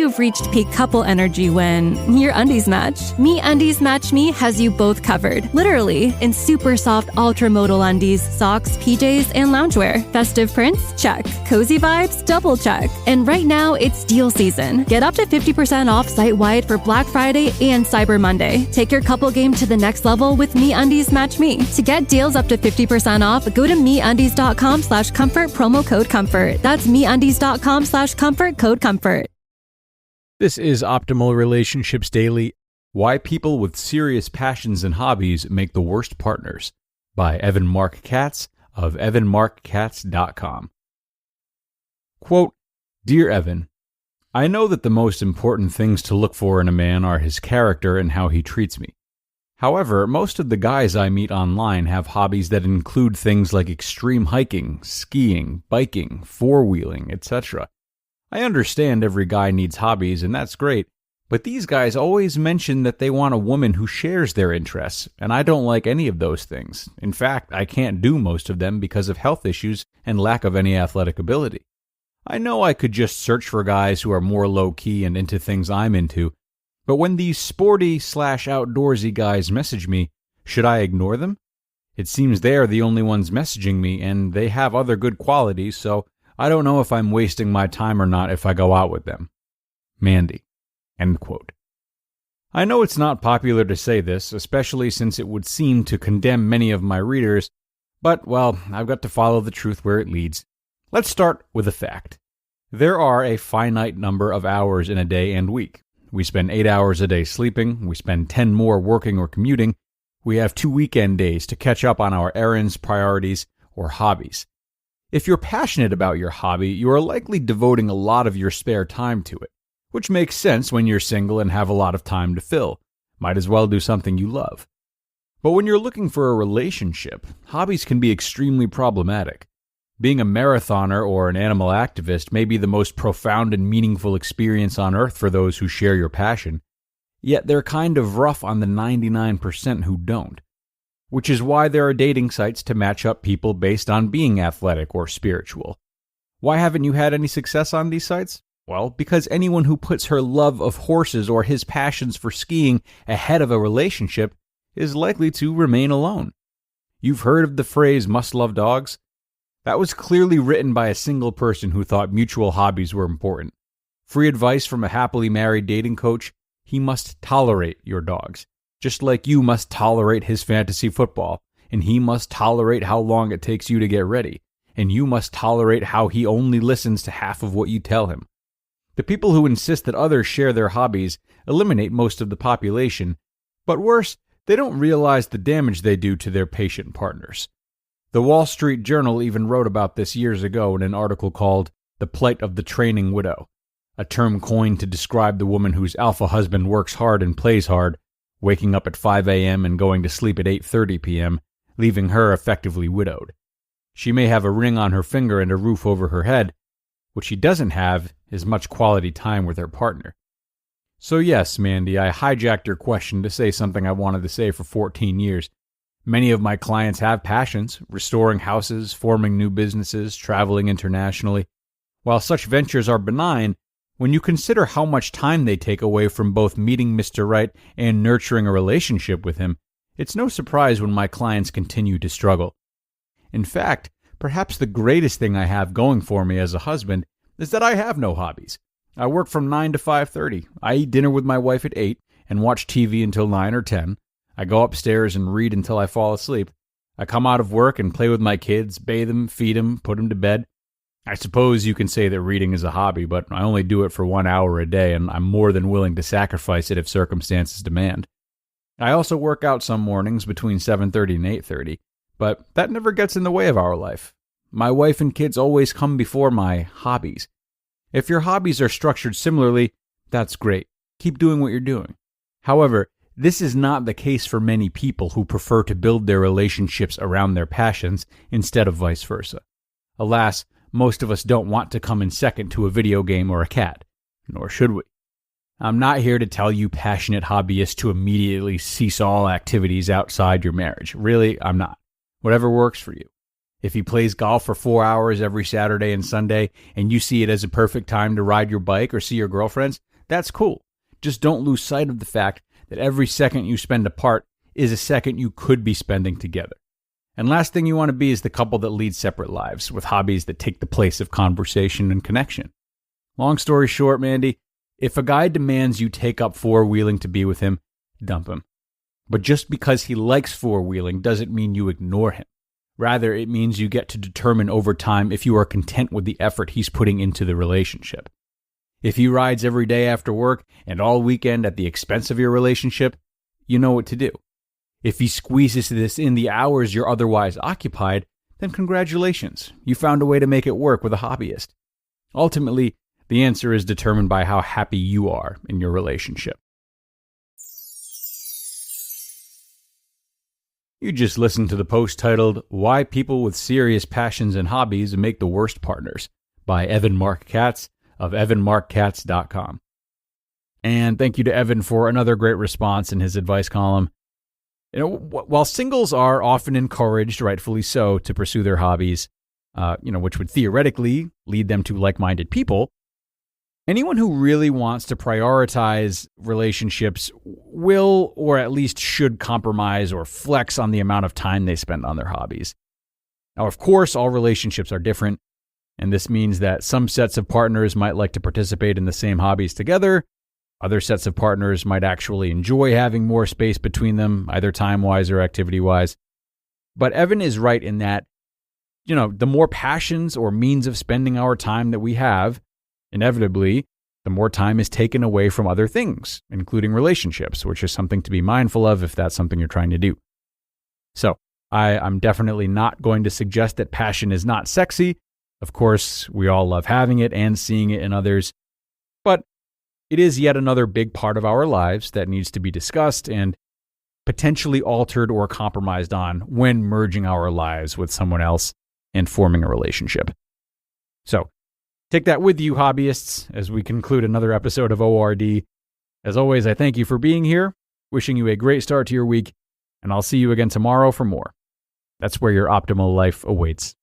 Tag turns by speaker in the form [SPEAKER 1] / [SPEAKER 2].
[SPEAKER 1] you've reached peak couple energy when your undies match. MeUndies Match Me has you both covered, literally, in super soft ultra-modal undies, socks, PJs, and loungewear. Festive prints? Check. Cozy vibes? Double check. And right now, it's deal season. Get up to 50% off site-wide for Black Friday and Cyber Monday. Take your couple game to the next level with MeUndies Match Me. To get deals up to 50% off, go to MeUndies.com/comfort, promo code COMFORT. That's MeUndies.com/comfort, code COMFORT.
[SPEAKER 2] This is Optimal Relationships Daily: Why People with Serious Passions and Hobbies Make the Worst Partners, by Marc Katz of evanmarckatz.com. Quote, Dear Evan, I know that the most important things to look for in a man are his character and how he treats me. However, most of the guys I meet online have hobbies that include things like extreme hiking, skiing, biking, four-wheeling, etc. I understand every guy needs hobbies, and that's great, but these guys always mention that they want a woman who shares their interests, and I don't like any of those things. In fact, I can't do most of them because of health issues and lack of any athletic ability. I know I could just search for guys who are more low-key and into things I'm into, but when these sporty/outdoorsy guys message me, should I ignore them? It seems they're the only ones messaging me, and they have other good qualities, so I don't know if I'm wasting my time or not if I go out with them. Mandy. End quote. I know it's not popular to say this, especially since it would seem to condemn many of my readers, but, well, I've got to follow the truth where it leads. Let's start with a fact. There are a finite number of hours in a day and week. We spend 8 hours a day sleeping, we spend 10 more working or commuting, we have 2 weekend days to catch up on our errands, priorities, or hobbies. If you're passionate about your hobby, you are likely devoting a lot of your spare time to it, which makes sense when you're single and have a lot of time to fill. Might as well do something you love. But when you're looking for a relationship, hobbies can be extremely problematic. Being a marathoner or an animal activist may be the most profound and meaningful experience on earth for those who share your passion, yet they're kind of rough on the 99% who don't. Which is why there are dating sites to match up people based on being athletic or spiritual. Why haven't you had any success on these sites? Well, because anyone who puts her love of horses or his passions for skiing ahead of a relationship is likely to remain alone. You've heard of the phrase must love dogs? That was clearly written by a single person who thought mutual hobbies were important. Free advice from a happily married dating coach: he must tolerate your dogs, just like you must tolerate his fantasy football, and he must tolerate how long it takes you to get ready, and you must tolerate how he only listens to half of what you tell him. The people who insist that others share their hobbies eliminate most of the population, but worse, they don't realize the damage they do to their patient partners. The Wall Street Journal even wrote about this years ago in an article called The Plight of the Training Widow, a term coined to describe the woman whose alpha husband works hard and plays hard, waking up at 5 a.m. and going to sleep at 8:30 p.m., leaving her effectively widowed. She may have a ring on her finger and a roof over her head. What she doesn't have is much quality time with her partner. So yes, Mandy, I hijacked your question to say something I wanted to say for 14 years. Many of my clients have passions: restoring houses, forming new businesses, traveling internationally. While such ventures are benign, when you consider how much time they take away from both meeting Mr. Right and nurturing a relationship with him, it's no surprise when my clients continue to struggle. In fact, perhaps the greatest thing I have going for me as a husband is that I have no hobbies. I work from 9 to 5:30. I eat dinner with my wife at 8 and watch TV until 9 or 10. I go upstairs and read until I fall asleep. I come out of work and play with my kids, bathe them, feed them, put them to bed. I suppose you can say that reading is a hobby, but I only do it for 1 hour a day, and I'm more than willing to sacrifice it if circumstances demand. I also work out some mornings between 7:30 and 8:30, but that never gets in the way of our life. My wife and kids always come before my hobbies. If your hobbies are structured similarly, that's great. Keep doing what you're doing. However, this is not the case for many people who prefer to build their relationships around their passions instead of vice versa. Alas, most of us don't want to come in second to a video game or a cat, nor should we. I'm not here to tell you passionate hobbyists to immediately cease all activities outside your marriage. Really, I'm not. Whatever works for you. If he plays golf for 4 hours every Saturday and Sunday, and you see it as a perfect time to ride your bike or see your girlfriends, that's cool. Just don't lose sight of the fact that every second you spend apart is a second you could be spending together. And last thing you want to be is the couple that lead separate lives with hobbies that take the place of conversation and connection. Long story short, Mandy, if a guy demands you take up four-wheeling to be with him, dump him. But just because he likes four-wheeling doesn't mean you ignore him. Rather, it means you get to determine over time if you are content with the effort he's putting into the relationship. If he rides every day after work and all weekend at the expense of your relationship, you know what to do. If he squeezes this in the hours you're otherwise occupied, then congratulations, you found a way to make it work with a hobbyist. Ultimately, the answer is determined by how happy you are in your relationship. You just listened to the post titled, Why People with Serious Passions and Hobbies Make the Worst Partners by Evan Marc Katz of evanmarckatz.com. And thank you to Evan for another great response in his advice column. While singles are often encouraged, rightfully so, to pursue their hobbies, which would theoretically lead them to like-minded people, anyone who really wants to prioritize relationships will, or at least should, compromise or flex on the amount of time they spend on their hobbies. Now, of course, all relationships are different, and this means that some sets of partners might like to participate in the same hobbies together. Other sets of partners might actually enjoy having more space between them, either time-wise or activity-wise. But Evan is right in that, the more passions or means of spending our time that we have, inevitably, the more time is taken away from other things, including relationships, which is something to be mindful of if that's something you're trying to do. So, I'm definitely not going to suggest that passion is not sexy. Of course, we all love having it and seeing it in others. But it is yet another big part of our lives that needs to be discussed and potentially altered or compromised on when merging our lives with someone else and forming a relationship. So, take that with you, hobbyists, as we conclude another episode of ORD. As always, I thank you for being here, wishing you a great start to your week, and I'll see you again tomorrow for more. That's where your optimal life awaits.